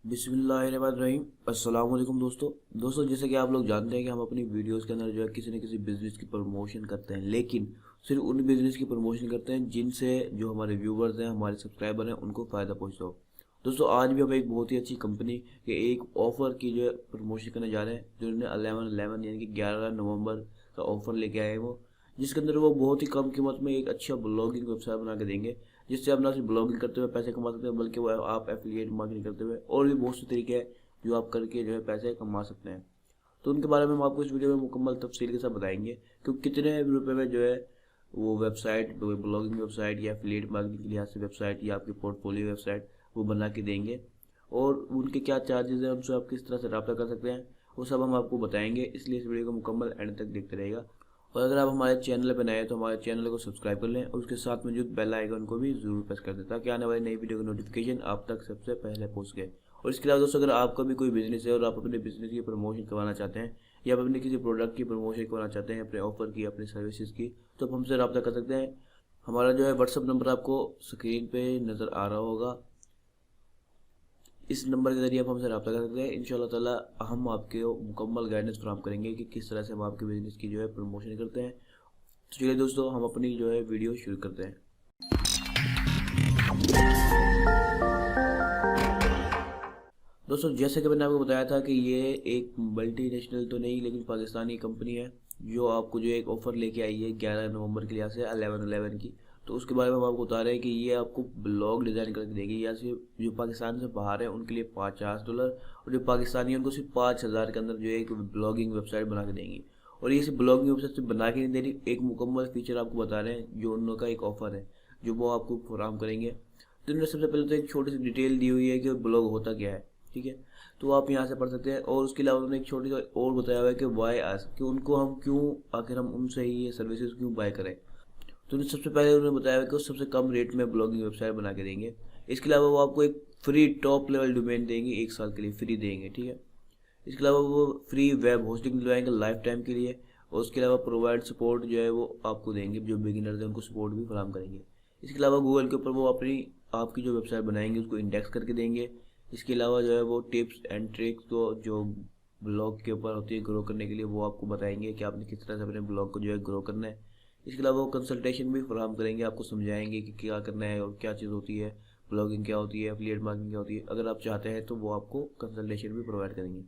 बिस्मिल्लाहिर्रहमानिर्रहीम। अस्सलाम वालेकुम दोस्तों, जैसे कि आप लोग जानते हैं कि हम अपनी वीडियोस के अंदर जो है किसी न किसी बिज़नेस की प्रमोशन करते हैं, लेकिन सिर्फ उन बिज़नेस की प्रमोशन करते हैं जिनसे जो हमारे व्यूवर्स हैं, हमारे सब्सक्राइबर हैं, उनको फ़ायदा पहुंचता हो। दोस्तों, आज भी हम एक बहुत ही अच्छी कंपनी के एक ऑफ़र की जो है प्रमोशन करने जा रहे हैं, जो उन्होंने 11/11 यानी कि 11 नवंबर का ऑफ़र लेके आए हैं वो, जिसके अंदर वो बहुत ही कम कीमत में एक अच्छा ब्लॉगिंग वेबसाइट बना के देंगे, जिससे आप ना सिर्फ ब्लॉगिंग करते हुए पैसे कमा सकते हैं, बल्कि वो आप एफिलिएट मार्केटिंग करते हुए और भी बहुत से तरीके हैं जो आप करके जो है पैसे कमा सकते हैं। तो उनके बारे में हम आपको इस वीडियो में मुकम्मल तफसील के साथ बताएंगे कि कितने रुपए में जो है वो वेबसाइट, ब्लॉगिंग वेबसाइट या एफिलिएट मार्केटिंग के लिहाज से वेबसाइट या आपकी पोर्टफोलियो वेबसाइट वो बना के देंगे, और उनके क्या चार्जेस हैं, उनसे आप किस तरह से रब्ता कर सकते हैं, वो सब हम आपको बताएंगे। इसलिए इस वीडियो को मुकम्मल एंड तक देखते रहेगा। और अगर आप हमारे चैनल पर नए हैं तो हमारे चैनल को सब्सक्राइब कर लें और उसके साथ में जो बेल आइकन को भी जरूर प्रेस कर दें, ताकि आने वाली नई वीडियो की नोटिफिकेशन आप तक सबसे पहले पहुंच गए। और इसके अलावा दोस्तों, अगर आपका भी कोई बिजनेस है और आप अपने बिजनेस की प्रमोशन करवाना चाहते हैं या आप अपने किसी प्रोडक्ट की प्रमोशन करवाना चाहते हैं, अपने ऑफर की, अपनी सर्विसेज की, तो आप हमसे रब्ता कर सकते हैं। हमारा जो है व्हाट्सअप नंबर आपको स्क्रीन पे नज़र आ रहा होगा। इस नंबर के जरिए आप हमसे रब्ता कर सकते हैं। इंशाल्लाह ताला हम आपके मुकम्मल गाइडेंस फराहम करेंगे कि किस तरह से हम आपके बिजनेस की जो है प्रमोशन करते हैं। तो चलिए दोस्तों, हम अपनी जो है वीडियो शुरू करते हैं। दोस्तों, जैसे कि मैंने आपको बताया था कि ये एक मल्टीनेशनल तो नहीं, लेकिन पाकिस्तानी कंपनी है, जो आपको जो एक ऑफ़र लेके आई है 11 नवंबर के लिहाज से 11/11 की। तो उसके बारे में हम आपको बता रहे हैं कि ये आपको ब्लॉग डिज़ाइन करके देगी, या सिर्फ जो पाकिस्तान से बाहर है उनके लिए $50, और जो पाकिस्तानी है उनको सिर्फ 5,000 के अंदर जो है एक ब्लॉगिंग वेबसाइट बना के देंगी। और ये सिर्फ ब्लॉगिंग वेबसाइट सिर्फ बना के नहीं दे रही, एक मुकम्मल फीचर आपको बता रहे हैं जो उन लोगों का एक ऑफ़र है, जो वो आपको फराहम करेंगे। तो उन्होंने सबसे पहले तो एक छोटी सी डिटेल दी हुई है कि ब्लॉग होता क्या है, ठीक है। तो आप यहाँ से पढ़ सकते हैं। और उसके अलावा उन्होंने एक छोटी सी और बताया हुआ है कि वाई आस, कि उनको हम क्यों, आखिर हम उनसे ही ये सर्विसेज क्यों बाय करें। तो उन्हें सबसे पहले उन्होंने बताया हुआ है कि वो सबसे कम रेट में ब्लॉगिंग वेबसाइट बना के देंगे। इसके अलावा वो आपको एक फ्री टॉप लेवल डोमेन देंगे, 1 साल के लिए फ्री देंगे, ठीक है। इसके अलावा वो फ्री वेब होस्टिंग दिलवाएंगे लाइफ टाइम के लिए। और उसके अलावा प्रोवाइड सपोर्ट जो है वो आपको देंगे, जो बिगिनर्स हैं उनको सपोर्ट भी फराहम करेंगे। इसके अलावा गूगल के ऊपर वो अपनी आपकी जो वेबसाइट बनाएंगे उसको इंडेक्स करके देंगे। इसके अलावा जो है वो टिप्स एंड ट्रिक्स तो जो ब्लॉग के ऊपर होती है ग्रो करने के लिए, वो आपको बताएंगे कि आपने किस तरह से अपने ब्लॉग को जो है ग्रो करना है। इसके अलावा वो कंसल्टेशन भी फराहम करेंगे, आपको समझाएंगे कि क्या करना है और क्या चीज़ होती है, ब्लॉगिंग क्या होती है, एफिलिएट मार्केटिंग क्या होती है। अगर आप चाहते हैं तो वो आपको कंसल्टेशन भी प्रोवाइड करेंगे।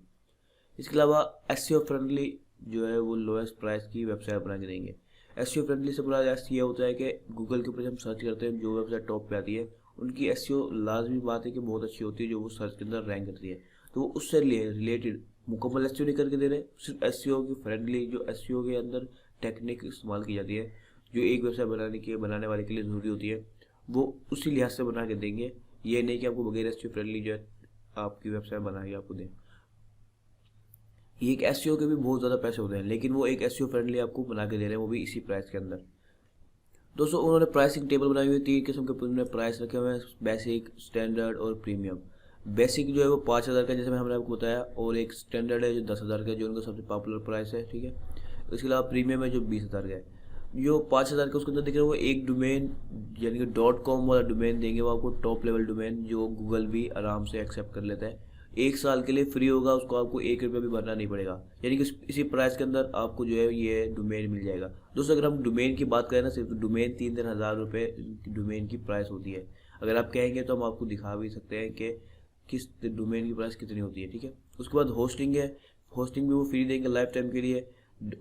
इसके अलावा एसईओ फ्रेंडली जो है वो लोएस्ट प्राइस की वेबसाइट बना के देंगे। एसईओ फ्रेंडली से पूरा ये होता है कि गूगल के ऊपर जब हम सर्च करते हैं जो वेबसाइट टॉप पे आती है, उनकी एसईओ लाजमी बात है कि बहुत अच्छी होती है, जो वो सर्च के अंदर रैंक करती है। तो वो उससे रिलेटेड मुकम्मल एसईओ नहीं करके दे रहे, सिर्फ एसईओ की फ्रेंडली, जो एसईओ के अंदर टेक्निक इस्तेमाल की जाती है, जो एक वेबसाइट बनाने वाले के लिए ज़रूरी होती है, वो उसी लिहाज से बना के देंगे। ये नहीं कि आपको बगैर एसईओ फ्रेंडली जो है आपकी वेबसाइट बना के आपको दें। ये एक एसईओ के भी बहुत ज़्यादा पैसे होते हैं, लेकिन वो एक एसईओ फ्रेंडली आपको बना के दे रहे हैं, वो भी इसी प्राइस के अंदर। दोस्तों, उन्होंने प्राइसिंग टेबल बनाई हुई है, 3 किस्म के उन्होंने प्राइस रखे हुए हैं, बेसिक, स्टैंडर्ड और प्रीमियम। बेसिक जो है वो 5,000 का, जैसे हमने आपको बताया, और एक स्टैंडर्ड है जो 10,000 का, जो उनका सबसे पॉपुलर प्राइस है, ठीक है। इसके अलावा प्रीमियम है जो 20,000 का है। जो 5,000 का उसके अंदर दिख रहा है वो एक डोमेन, यानी कि .com वाला डोमेन देंगे, वो आपको टॉप लेवल डोमेन, जो गूगल भी आराम से एक्सेप्ट कर लेता है। 1 साल के लिए फ्री होगा, उसको आपको 1 रुपया भी भरना नहीं पड़ेगा, यानी कि इसी प्राइस के अंदर आपको जो है ये डोमेन मिल जाएगा। दोस्तों, अगर हम डोमेन की बात करें ना, सिर्फ डोमेन 3-3 हज़ार रुपये डोमेन की प्राइस होती है। अगर आप कहेंगे तो हम आपको दिखा भी सकते हैं कि किस डोमेन की प्राइस कितनी होती है, ठीक है। उसके बाद होस्टिंग है, होस्टिंग भी वो फ्री देंगे लाइफ टाइम के लिए।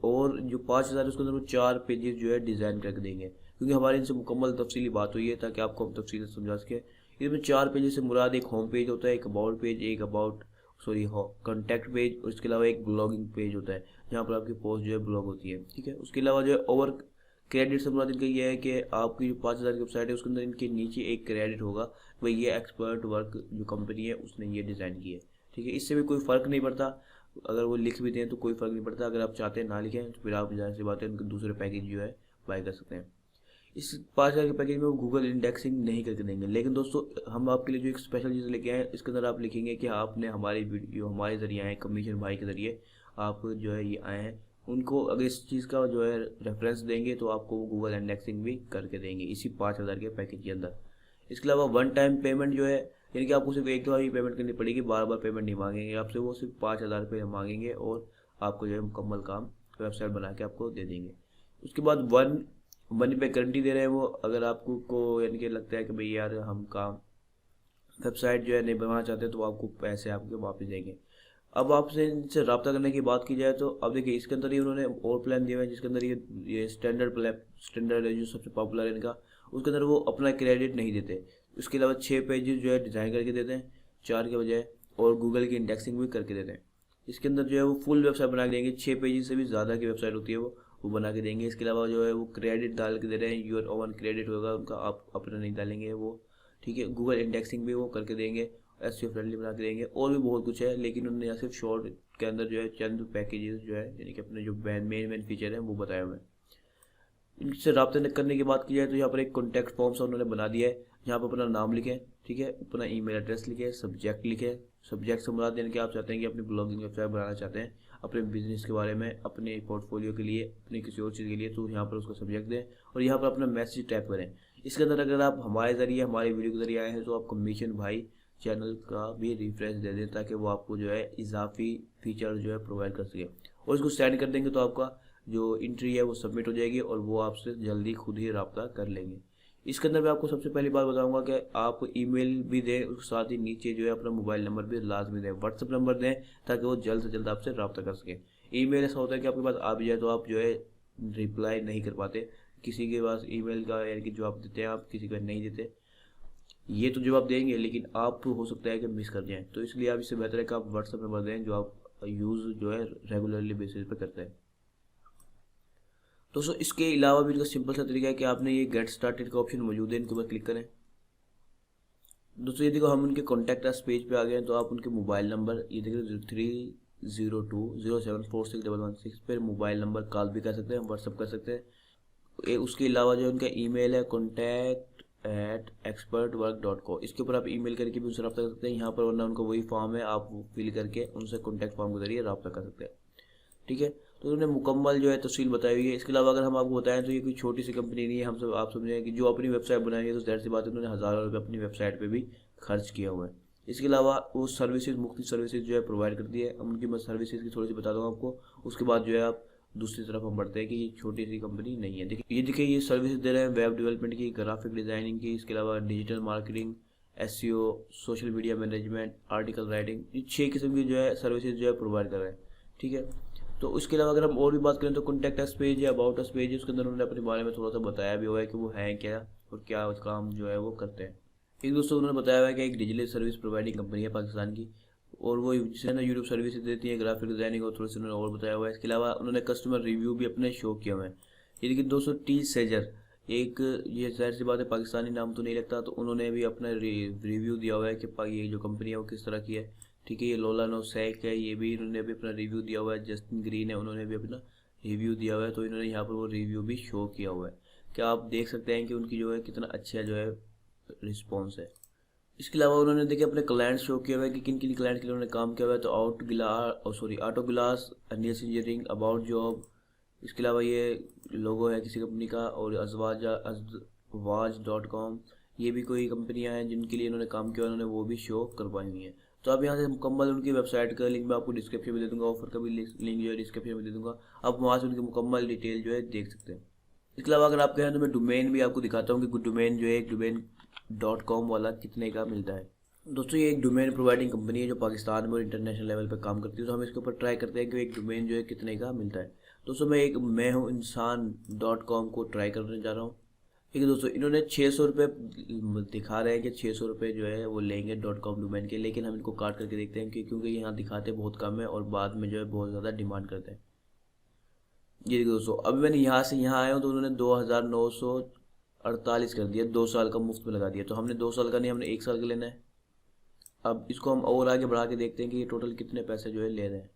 और जो 5,000 उसके अंदर वो 4 पेजेस जो है डिज़ाइन करके देंगे, क्योंकि हमारी इनसे मुकम्मल तफसीली बात हुई है ताकि आपको हम तफसील से समझा सकें। इसमें 4 पेजेस से मुराद एक होम पेज होता है, एक अबाउट पेज, एक अबाउट सॉरी कॉन्टैक्ट पेज, और इसके अलावा एक ब्लॉगिंग पेज होता है जहाँ पर आपकी पोस्ट जो है ब्लॉग होती है, ठीक है। उसके अलावा जो है ओवर क्रेडिट से मुराद इनका ये है कि आपकी जो 5,000 की वेबसाइट है उसके अंदर इनके नीचे एक क्रेडिट होगा, भाई ये एक्सपर्ट वर्क जो कंपनी है उसने ये डिज़ाइन की है, ठीक है। इससे भी कोई फ़र्क नहीं पड़ता, अगर वो लिख भी दें तो कोई फ़र्क नहीं पड़ता। अगर आप चाहते हैं ना लिखें तो फिर आप जाहिर सी बात है उनके दूसरे पैकेज जो है बाय कर सकते हैं। इस 5,000 के पैकेज में वो गूगल इंडेक्सिंग नहीं करके देंगे, लेकिन दोस्तों हम आपके लिए जो एक स्पेशल चीज़ लेके आए हैं, इसके अंदर आप लिखेंगे कि आपने हमारी वीडियो हमारे ज़रिए आए, कमीशन भाई के ज़रिए आप जो है ये आए हैं, उनको अगर इस चीज़ का जो है रेफरेंस देंगे तो आपको वो गूगल इंडेक्सिंग भी करके देंगे इसी 5,000 के पैकेज के अंदर। इसके अलावा वन टाइम पेमेंट जो है यानी कि आपको सिर्फ एक दो ही पेमेंट करनी पड़ेगी, बार बार पेमेंट नहीं मांगेंगे आपसे, वो सिर्फ 5,000 रुपये मांगेंगे और आपको जो है मुकम्मल काम वेबसाइट बना के आपको दे देंगे। उसके बाद वन मनी बैक गारंटी दे रहे हैं वो, अगर आपको को यानी कि लगता है कि भाई यार हम काम वेबसाइट जो है नहीं बनाना चाहते तो आपको पैसे आपके वापस देंगे। अब आपसे इनसे रब्ता करने की बात की जाए तो अब देखिए इसके अंदर ही उन्होंने और प्लान दिए हुए हैं, जिसके अंदर ये स्टैंडर्ड है जो सबसे पॉपुलर है इनका, उसके अंदर वो अपना क्रेडिट नहीं देते। उसके अलावा 6 पेजेस जो है डिज़ाइन करके देते हैं 4 के बजाय, और गूगल की इंडेक्सिंग भी करके देते हैं। इसके अंदर जो है वो फुल वेबसाइट बना के देंगे, 6 पेजेस से भी ज़्यादा की वेबसाइट होती है वो बना के देंगे। इसके अलावा जो है वो क्रेडिट डाल के दे रहे हैं, योर ओवन क्रेडिट होगा उनका, आप अपना नहीं डालेंगे वो, ठीक है। गूगल इंडेक्सिंग भी वो करके देंगे, एसईओ फ्रेंडली बना के देंगे, और भी बहुत कुछ है। लेकिन उन्होंने यहाँ सिर्फ शॉर्ट के अंदर जो है चंद पैकेजेस जो है यानी कि अपने जो मेन फीचर है वो बताए हुए हैं। इनसे रब्ता करने की बात की जाए तो यहाँ पर एक कॉन्टैक्ट फॉर्म सा उन्होंने बना दिया है, यहाँ पर अपना नाम लिखें, ठीक है, अपना ईमेल एड्रेस लिखें, सब्जेक्ट लिखें। सब्जेक्ट से मुराद यानी कि आप चाहते हैं कि अपनी ब्लॉगिंग वेबसाइट बनाना चाहते हैं अपने बिजनेस के बारे में, अपने पोर्टफोलियो के लिए, अपनी किसी और चीज़ के लिए, तो यहाँ पर उसका सब्जेक्ट दें और यहाँ पर अपना मैसेज टाइप करें। इसके अंदर अगर आप हमारे ज़रिए हमारे वीडियो के जरिए आए हैं तो आप कमीशन भाई चैनल का भी रेफरेंस दे दें ताकि वो आपको जो है इजाफी फीचर जो है प्रोवाइड कर सके, और इसको सेंड कर देंगे तो आपका जो एंट्री है वो सबमिट हो जाएगी और वो आपसे जल्दी खुद ही रब्ता कर लेंगे। इसके अंदर मैं आपको सबसे पहली बात बताऊंगा कि आप ईमेल भी दें, उसके साथ ही नीचे जो है अपना मोबाइल नंबर भी लाजमी दें, व्हाट्सएप नंबर दें ताकि वो जल्द से जल्द आपसे रब्ता कर सकें। ईमेल ऐसा होता है कि आपके पास आ भी जाए तो आप जो है रिप्लाई नहीं कर पाते, किसी के पास ईमेल का यानी कि जवाब देते हैं आप, किसी का नहीं देते। ये तो जवाब देंगे लेकिन आप हो सकता है कि मिस कर जाएं, तो इसलिए आप इससे बेहतर है कि आप व्हाट्सएप नंबर दें जो आप यूज़ जो है रेगुलरली बेसिस पे करते हैं। दोस्तों इसके अलावा भी इनका सिंपल सा तरीका है कि आपने ये गेट स्टार्टेड का ऑप्शन मौजूद है, इनके ऊपर क्लिक करें। दोस्तों ये देखो हम उनके कॉन्टैक्ट अस पेज पे आ गए हैं, तो आप उनके मोबाइल नंबर ये देखिए 30207461116 पर मोबाइल नंबर कॉल भी कर सकते हैं, व्हाट्सअप कर सकते हैं। उसके अलावा जो उनका ईमेल है contact@expertwork.co, इसके ऊपर आप ईमेल करके भी उनसे रब्ता कर सकते हैं यहाँ पर, वरना उनका वही फॉर्म है आप फिल करके उनसे कॉन्टैक्ट फॉर्म के जरिए रब्ता कर सकते हैं, ठीक है। तो उन्होंने मुकम्मल जो है तफसील बताई हुई है। इसके अलावा अगर हम आपको बताएं तो ये कोई छोटी सी कंपनी नहीं है, हम सब आप समझें कि जो अपनी वेबसाइट बनाई है तो जाहिर सी बात है उन्होंने हज़ारों रुपये अपनी वेबसाइट पे भी खर्च किया हुआ है। इसके अलावा वो सर्विसेज मुख्तलिफ सर्विसेज जो है प्रोवाइड करती है, उनकी मैं सर्विसेज की थोड़ी सी बता दूँ आपको, उसके बाद जो है आप दूसरी तरफ हम बढ़ते हैं कि ये छोटी सी कंपनी नहीं है। देखिए ये सर्विसेज दे रहे हैं वेब डेवलपमेंट की, ग्राफिक डिज़ाइनिंग की, इसके अलावा digital marketing, SEO, social media management, article writing, ये 6 किस्म की जो है सर्विसेज जो है प्रोवाइड कर रहे हैं, ठीक है। तो उसके अलावा अगर हम और भी बात करें तो कॉन्टैक्ट अस पेज या अबाउट अस पेज है, उसके अंदर उन्होंने अपने बारे में थोड़ा सा बताया भी हुआ है कि वो है क्या और क्या काम जो है वो करते हैं। एक दोस्तों उन्होंने बताया हुआ है कि एक डिजिटल सर्विस प्रोवाइडिंग कंपनी है पाकिस्तान की, और वो जिसे ना यूट्यूब सर्विसेज देती है, ग्राफिक डिजाइनिंग और थोड़ी सी उन्होंने और बताया हुआ है। इसके अलावा उन्होंने कस्टमर रिव्यू भी अपने शो किए हुए हैं। ये देखिए दोस्तों टी सेजर, एक ये जाहिर सी बात है पाकिस्तानी नाम तो नहीं लगता, तो उन्होंने भी अपना रिव्यू दिया हुआ है कि ये जो कंपनी है वो किस तरह की है, ठीक है। ये लोला नोसैक है, ये भी इन्होंने भी अपना रिव्यू दिया हुआ है। जस्टिन ग्रीन है, उन्होंने भी अपना रिव्यू दिया हुआ है, तो इन्होंने यहाँ पर वो रिव्यू भी शो किया हुआ है। क्या आप देख सकते हैं कि उनकी जो है कितना अच्छा जो है रिस्पॉन्स है। इसके अलावा उन्होंने देखिए अपने क्लाइंट्स शो किया हुआ है कि किन किन क्लाइंट के लिए उन्होंने काम किया हुआ है, तो ऑटो गिलास, नील्स इंजीनियरिंग, अबाउट जॉब। इसके अलावा ये लोगो है किसी कंपनी का, और azwaj.com, ये भी कोई कंपनियां हैं जिनके लिए इन्होंने काम किया, उन्होंने वो भी शो करवाई हुई हैं। तो आप यहाँ से मुकम्मल उनकी वेबसाइट का लिंक मैं आपको डिस्क्रिप्शन में दे दूँगा, ऑफर का भी लिंक जो है डिस्क्रिप्शन में दे दूँगा, आप वहाँ से उनकी मुकम्मल डिटेल जो है देख सकते हैं। इसके अलावा अगर आप कहें तो मैं डोमेन भी आपको दिखाता हूँ कि डोमेन जो है एक domain.com वाला कितने का मिलता है। दोस्तों ये एक डोमेन प्रोवाइडिंग कंपनी है जो पाकिस्तान में और इंटरनेशनल लेवल पर काम करती है, तो हम इसके ऊपर ट्राई करते हैं कि एक डोमेन जो है कितने का मिलता है। दोस्तों मैं हूँ इंसान.com को ट्राई करने जा रहा हूँ। ठीक है दोस्तों, इन्होंने 600 रुपये दिखा रहे हैं कि 600 रुपये जो है वो लेंगे .com डोमेन के, लेकिन हम इनको काट करके देखते हैं कि क्योंकि यहाँ दिखाते बहुत कम है और बाद में जो है बहुत ज़्यादा डिमांड करते हैं। ये देखो दोस्तों, अब मैंने यहाँ से यहाँ आया हूँ तो उन्होंने 2948 कर दिया, 2 साल का मुफ्त में लगा दिया। तो हमने 2 साल का नहीं, हमने 1 साल का लेना है। अब इसको हम और आगे बढ़ा के देखते हैं कि ये टोटल कितने पैसे जो है ले रहे हैं।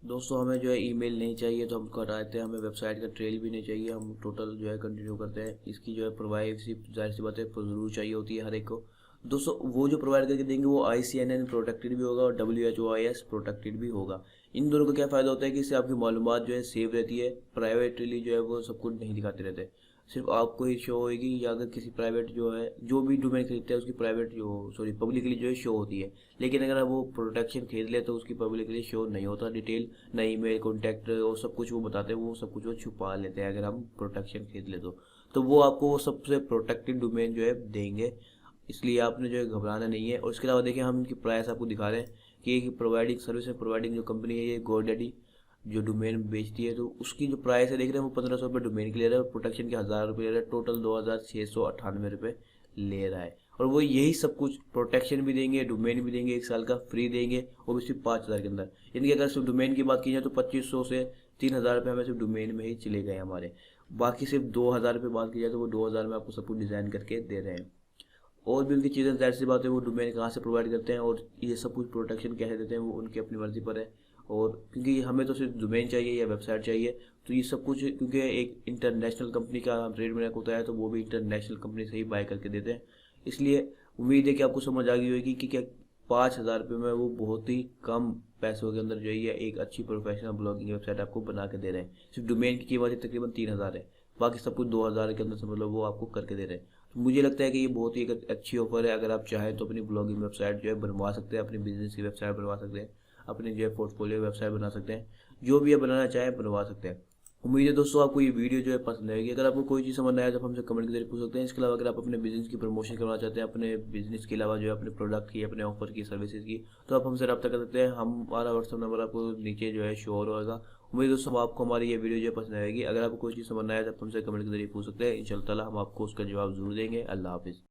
दोस्तों हमें जो है ईमेल नहीं चाहिए तो हम उसको हटा देते हैं, हमें वेबसाइट का ट्रेल भी नहीं चाहिए, हम टोटल जो है कंटिन्यू करते हैं। इसकी जो है प्राइवेसी जाहिर सी बात है ज़रूर चाहिए होती है हर एक को। दोस्तों वो जो प्रोवाइड करके देंगे वो ICNN प्रोटेक्टेड भी होगा और WHOIS प्रोटेक्टेड भी होगा। इन दोनों का क्या फ़ायदा होता है कि इससे आपकी मालूमात जो है सेव रहती है, प्राइवेटली जो है वो सब कुछ नहीं दिखाते रहते। सिर्फ आपको ही शो होगी, या अगर किसी प्राइवेट जो है जो भी डोमेन खरीदते हैं उसकी प्राइवेट जो सॉरी पब्लिकली जो है शो होती है। लेकिन अगर वो प्रोटेक्शन खरीद ले तो उसकी पब्लिकली शो नहीं होता डिटेल, ना ईमेल कॉन्टैक्ट और सब कुछ वो बताते हैं, वो सब कुछ वो छुपा लेते हैं अगर हम प्रोटेक्शन खरीद ले तो वो आपको वो सबसे प्रोटेक्टेड डोमेन जो है देंगे। इसलिए आपने जो है घबराना नहीं है। और इसके अलावा देखिए हम इनकी प्राइस आपको दिखा रहे हैं कि एक प्रोवाइडिंग सर्विस है, प्रोवाइडिंग जो कंपनी है ये गोडैडी जो डोमेन बेचती है, तो उसकी जो प्राइस है देख रहे हैं वो 1500 रुपये डोमेन के ले रहा है और प्रोटेक्शन के 1000 रुपये ले रहा है, टोटल 2698 रुपये ले रहा है। और वो यही सब कुछ प्रोटेक्शन भी देंगे, डोमेन भी देंगे, 1 साल का फ्री देंगे, वो भी सिर्फ 5000 के अंदर। यानी कि अगर सिर्फ डोमेन की बात की जाए तो 2500 से 3000 रुपये हमें सिर्फ डोमेन में ही चले गए हमारे। बाकी सिर्फ 2000 रुपये बात की जाए तो वो 2000 में आपको सब कुछ डिज़ाइन करके दे रहे हैं। और भी उनकी चीज़ें जाहिर सी बात है वो डोमेन कहाँ से प्रोवाइड करते हैं और ये सब कुछ प्रोटेक्शन कैसे देते हैं वो उनकी अपनी मर्जी पर है। और क्योंकि हमें तो सिर्फ डोमेन चाहिए या वेबसाइट चाहिए, तो ये सब कुछ क्योंकि एक इंटरनेशनल कंपनी का रेट में होता है तो वो भी इंटरनेशनल कंपनी से ही बाय करके देते हैं। इसलिए उम्मीद है कि आपको समझ आ गई होगी कि क्या 5000 रुपये में वो बहुत ही कम पैसों के अंदर जो है ये एक अच्छी प्रोफेशनल ब्लॉगिंग वेबसाइट आपको बना के दे रहे हैं। सिर्फ डोमेन की कीमत ही तकरीबन 3000 है, बाकी सब कुछ 2000 के अंदर समझ लो वो आपको करके दे रहे हैं। तो मुझे लगता है कि ये बहुत ही एक अच्छी ऑफर है। अगर आप चाहें तो अपनी ब्लॉगिंग वेबसाइट जो है बनवा सकते हैं, अपनी बिजनेस की वेबसाइट बनवा सकते हैं, अपनी जो है पोर्टफोलियो वेबसाइट बना सकते हैं, जो भी ये बनाना चाहें बनवा सकते हैं। उम्मीद है दोस्तों आपको ये वीडियो जो है पसंद आएगी। अगर आपको कोई चीज़ समझ ना आए तो आप हमसे कमेंट के जरिए पूछ सकते हैं। इसके अलावा अगर आप अपने बिजनेस की प्रमोशन करना चाहते हैं, अपने बिजनेस के अलावा जो है अपने प्रोडक्ट की, अपने ऑफर की, सर्विसेज की, तो आप हमसे रब्ता कर सकते हैं। हमारा व्हाट्सअप नंबर आपको नीचे जो है शो हो रहेगा। उम्मीद है दोस्तों आपको हमारी ये वीडियो जो है पसंद आएगी। अगर आपको कोई चीज़ समझ ना आए तो आप हमसे कमेंट के जरिए पूछ सकते हैं। इंशाअल्लाह हम आपको उसका जवाब जरूर देंगे। अल्लाह हाफिज़।